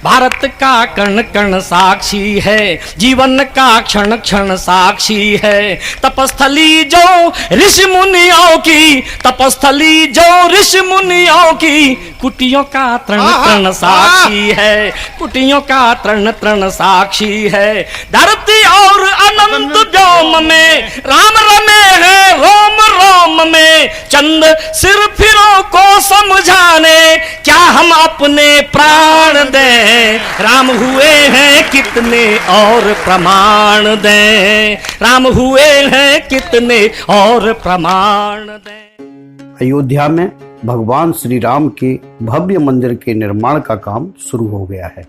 भारत का कण कण साक्षी है, जीवन का क्षण क्षण साक्षी है। तपस्थली जो ऋषि मुनियों की, तपस्थली जो ऋषि मुनियों की, कुटियों का तृण तृण साक्षी है, कुटियों का तृण तृण साक्षी है। धरती और अनंत व्योम में राम रमे हैं रोम रोम में, चंद सिर फिरों को समझाने क्या हम अपने प्राण दें। राम हुए हैं कितने और प्रमाण दें, राम हुए हैं कितने और प्रमाण दें। अयोध्या में भगवान श्री राम के भव्य मंदिर के निर्माण का काम शुरू हो गया है,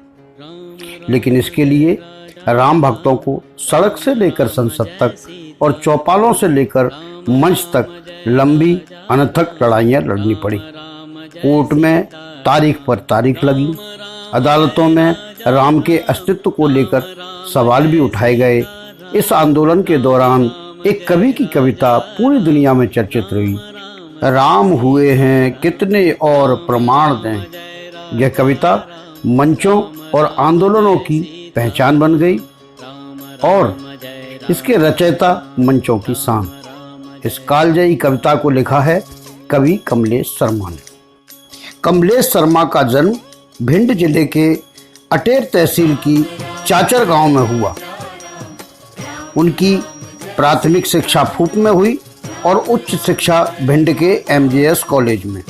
लेकिन इसके लिए राम भक्तों को सड़क से लेकर संसद तक और चौपालों से लेकर मंच तक लंबी अनथक लड़ाइयां लड़नी पड़ी। कोर्ट में तारीख पर तारीख लगी, अदालतों में राम के अस्तित्व को लेकर सवाल भी उठाए गए। इस आंदोलन के दौरान एक कवि की कविता पूरी दुनिया में चर्चित रही, राम हुए हैं कितने और प्रमाण दें। यह कविता मंचों और आंदोलनों की पहचान बन गई और इसके रचयिता मंचों की शान। इस कालजयी कविता को लिखा है कवि कमलेश शर्मा ने। कमलेश शर्मा का जन्म भिंड जिले के अटेर तहसील की चाचर गांव में हुआ। उनकी प्राथमिक शिक्षा फूप में हुई और उच्च शिक्षा भिंड के MJS कॉलेज में,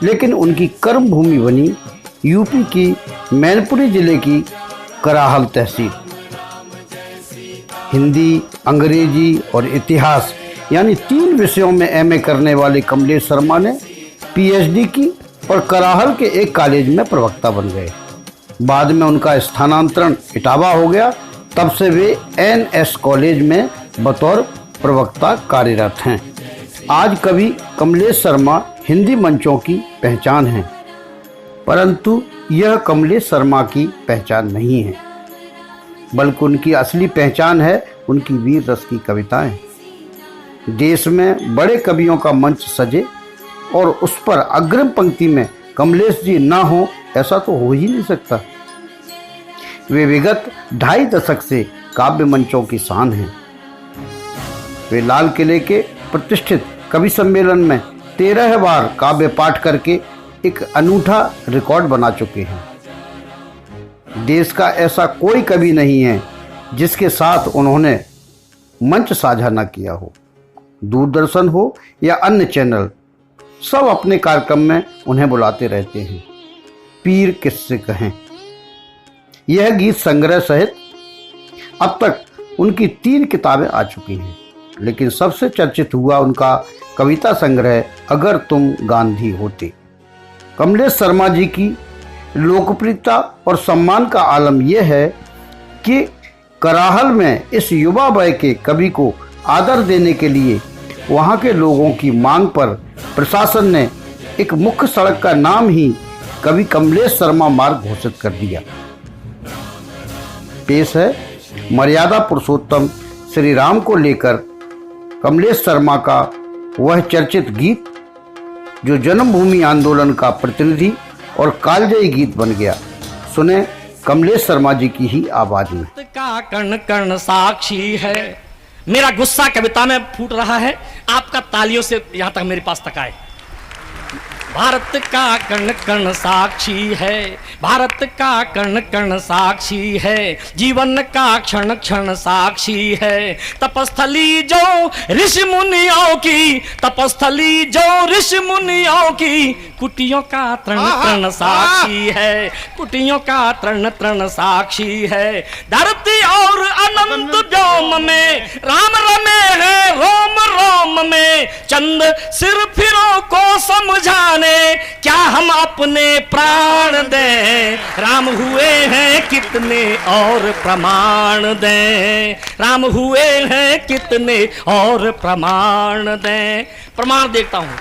लेकिन उनकी कर्म भूमि बनी यूपी की मैनपुरी जिले की कराहल तहसील। हिंदी, अंग्रेजी और इतिहास यानी 3 विषयों में MA करने वाले कमलेश शर्मा ने PhD की और कराहल के एक कॉलेज में प्रवक्ता बन गए। बाद में उनका स्थानांतरण इटावा हो गया, तब से वे NS कॉलेज में बतौर प्रवक्ता कार्यरत हैं। आज कवि कमलेश शर्मा हिंदी मंचों की पहचान है, परंतु यह कमलेश शर्मा की पहचान नहीं है, बल्कि उनकी असली पहचान है उनकी वीर रस की कविताएं। देश में बड़े कवियों का मंच सजे और उस पर अग्रिम पंक्ति में कमलेश जी ना हो, ऐसा तो हो ही नहीं सकता। वे विगत 2.5 दशक से काव्य मंचों की शान हैं। वे लाल किले के प्रतिष्ठित कवि सम्मेलन में 13 बार काव्य पाठ करके एक अनूठा रिकॉर्ड बना चुके हैं। देश का ऐसा कोई कवि नहीं है जिसके साथ उन्होंने मंच साझा न किया हो। दूरदर्शन हो या अन्य चैनल, सब अपने कार्यक्रम में उन्हें बुलाते रहते हैं। पीर किससे कहें, यह गीत संग्रह सहित अब तक उनकी 3 किताबें आ चुकी हैं, लेकिन सबसे चर्चित हुआ उनका कविता संग्रह अगर तुम गांधी होते। कमलेश शर्मा जी की लोकप्रियता और सम्मान का आलम यह है कि कराहल में इस युवा वय के कवि को आदर देने के लिए वहाँ के लोगों की मांग पर प्रशासन ने एक मुख्य सड़क का नाम ही कवि कमलेश शर्मा मार्ग घोषित कर दिया। पेश है मर्यादा पुरुषोत्तम श्री राम को लेकर कमलेश शर्मा का वह चर्चित गीत जो जन्मभूमि आंदोलन का प्रतिनिधि और कालजयी गीत बन गया। सुने कमलेश शर्मा जी की ही आवाज में। का कण कण साक्षी है, मेरा गुस्सा कविता में फूट रहा है, आपका तालियों से यहां तक मेरे पास तक आए। भारत का कण कण साक्षी है, भारत का कण कण साक्षी है, जीवन का क्षण क्षण साक्षी है। तपस्थली जो ऋषि मुनियों की, तपस्थली जो ऋषि मुनियों की, कुटियों का तृण तृण साक्षी है, कुटियों का तृण तृण साक्षी है। धरती और अनंत व्योम में राम रमे हैं रोम रोम में, चंद सिर फिरों को समझाने क्या हम अपने प्राण दें। राम हुए हैं कितने और प्रमाण दें, राम हुए हैं कितने और प्रमाण दें। प्रमाण देखता हूं,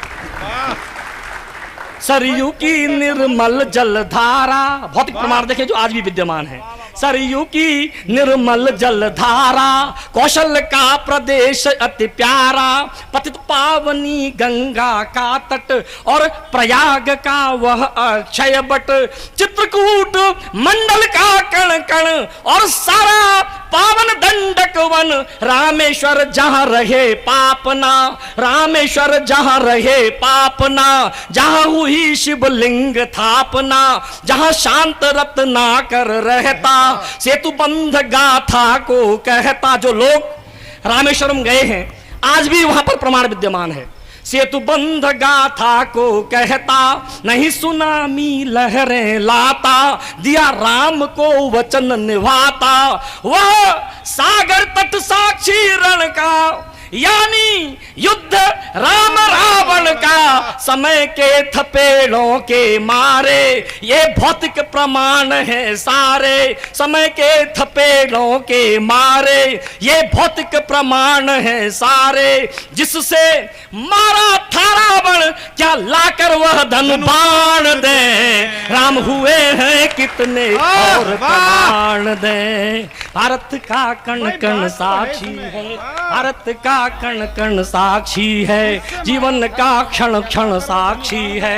सरयू की निर्मल जलधारा, भौतिक प्रमाण देखें जो आज भी विद्यमान है। सरयू की निर्मल जलधारा, कौशल का प्रदेश अति प्यारा, पतित पावनी गंगा का तट और प्रयाग का वह अक्षय बट, चित्रकूट मंडल का कण कण और सारा पावन दंडक वन, रामेश्वर जहां रहे पापना, रामेश्वर जहां रहे पापना, जहां हुई शिवलिंग थापना, जहां शांत रत्नाकर रहता, सेतु बंध गाथा को कहता। जो लोग रामेश्वरम गए हैं आज भी वहां पर प्रमाण विद्यमान है। सेतु बंध गाथा को कहता, नहीं सुनामी लहरें लाता, दिया राम को वचन निभाता, वह सागर तट साक्षी रण का, यानी युद्ध राम रावण का, समय के थपेड़ों के मारे, ये भौतिक प्रमाण है सारे, समय के थपेड़ों के मारे, ये भौतिक प्रमाण है सारे, जिससे मारा था रावण, क्या लाकर वह धन बाण दे, राम हुए हैं कितने और प्रमाण दे। भारत का कण कण साक्षी है, भारत का कण कण साक्षी है, जीवन का क्षण क्षण साक्षी है।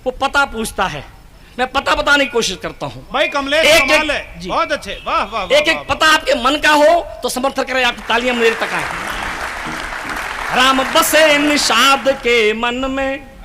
वो पता पूछता है, मैं पता बताने की कोशिश करता हूँ। भाई कमलेश कमाल है, बहुत अच्छे, वाह वाह वाह। एक एक पता आपके मन का हो तो समर्थन करें, आपकी तालियां मेरे तक आए। राम बसे निषाद के मन में,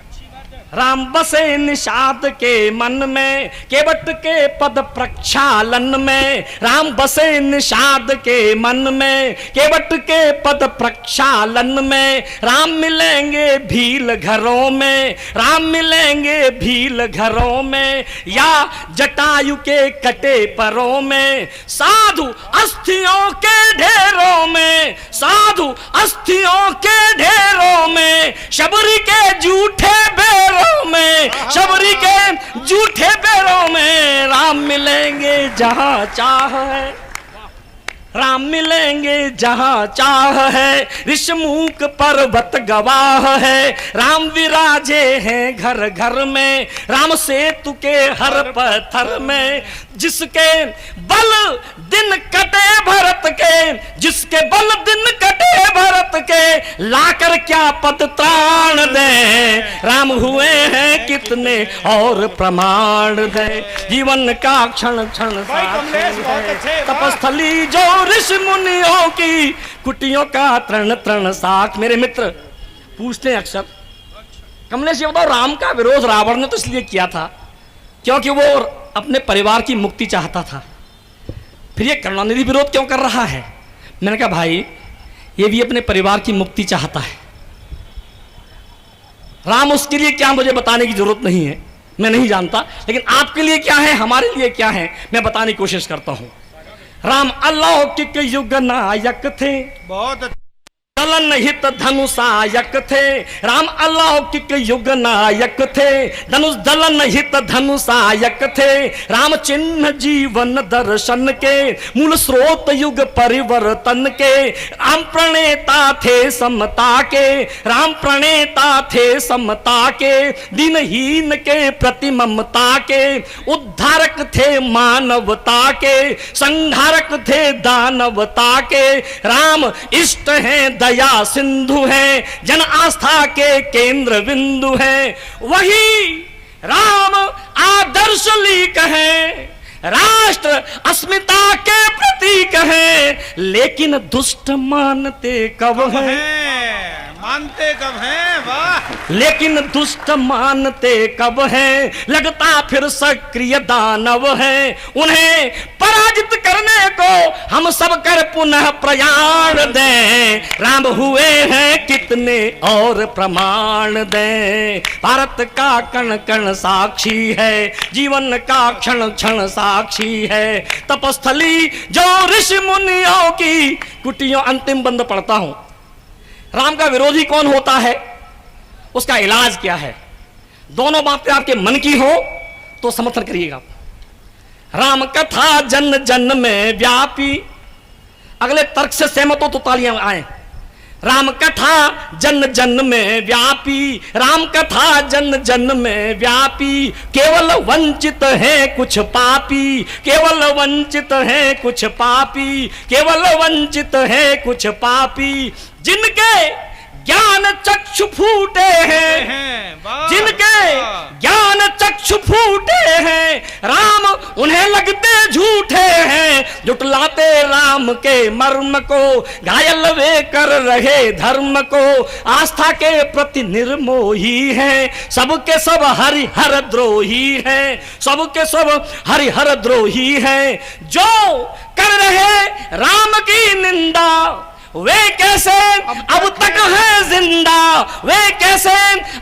राम बसे निषाद के मन में, केवट के पद प्रक्षालन में, राम बसे निषाद के मन में, केवट के पद प्रक्षालन में, राम मिलेंगे भील घरों में, राम मिलेंगे भील घरों में, या जटायु के कटे परों में, साधु अस्थियों के ढेरों में, साधु अस्थियों के ढेरों में, शबरी के जूठे बेरों में, शबरी के झूठे पैरों में, राम मिलेंगे जहां चाह है, राम मिलेंगे जहां चाह है, ऋषमुख पर्वत गवाह है, राम विराजे हैं घर घर में, राम सेतु के हर पत्थर में, जिसके बल दिन कटे भरत के, जिसके बल दिन कटे भरत के, लाकर क्या पद त्राण दे, राम हुए हैं कितने और प्रमाण दे। जीवन का क्षण क्षण तपस्थली जो ऋषि मुनियों की, कुटियों का तृण तृण साख। मेरे मित्र पूछते हैं अक्सर, कमलेश ये बताओ, राम का विरोध रावण ने तो इसलिए किया था क्योंकि वो अपने परिवार की मुक्ति चाहता था, फिर ये करुणानिधि विरोध क्यों कर रहा है? मैंने कहा भाई ये भी अपने परिवार की मुक्ति चाहता है, राम उसके लिए क्या मुझे बताने की जरूरत नहीं है, मैं नहीं जानता, लेकिन आपके लिए क्या है, हमारे लिए क्या है, मैं बताने की कोशिश करता हूं। राम अलौकिक युग नायक थे, बहुत दलन हित धनुषायक थे, राम अलौकिक युग नायक थे, धनुष दलन हित धनुषायक थे, राम चिन्ह जीवन दर्शन के, मूल स्रोत युग परिवर्तन के, राम प्रणेता थे समता के, राम प्रणेता थे समता के, दीनहीन के प्रति ममता के, उद्धारक थे मानवता के, संहारक थे दानवता के, राम इष्ट हैं दया सिंधु है, जन आस्था के केंद्र बिंदु है, वही राम आदर्श लीक है, राष्ट्र अस्मिता के प्रतीक है, लेकिन दुष्ट मानते कब है, मानते कब हैं, वाह। लेकिन दुष्ट मानते कब है, लगता फिर सक्रिय दानव है, उन्हें पराजित करने को हम सब कर पुनः प्रयाण दें, राम हुए हैं कितने और प्रमाण दें। भारत का कण कण साक्षी है, जीवन का क्षण क्षण साक्षी है, तपस्थली जो ऋषि मुनियों की कुटियों। अंतिम बंद पढ़ता हूं। राम का विरोधी कौन होता है, उसका इलाज क्या है, दोनों बातें आपके मन की हो तो समर्थन करिएगा। राम कथा जन जन में व्यापी, अगले तर्क से सहमत हो तो तालियां आए। राम कथा जन जन में व्यापी, राम कथा जन जन में व्यापी। केवल वंचित है कुछ पापी, केवल वंचित है कुछ पापी, केवल वंचित है कुछ पापी। जिनके ज्ञान चक्षु फूटे हैं, जिनके ज्ञान चक्षु फूटे हैं, राम उन्हें लगते झूठे हैं। जुटलाते राम के मर्म को, घायल वे कर रहे धर्म को। आस्था के प्रति निर्मोही हैं, सबके सब हरिहर द्रोही हैं, सबके सब हरिहर द्रोही हैं। जो कर रहे राम की निंदा, वे कैसे अब तक है जिंदा, वे कैसे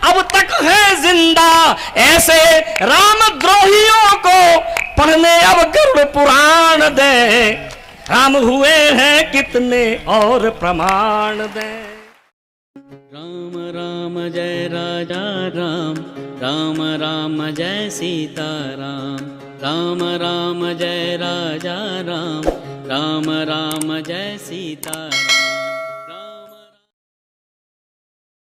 अब तक है जिंदा। ऐसे रामद्रोहियों को पढ़ने अब गरुड़ पुराण दे। राम हुए हैं कितने और प्रमाण दे। राम राम जय राजा राम, राम राम जय सीता राम। राम राम जय राजा राम, राम राम जय सीता राम।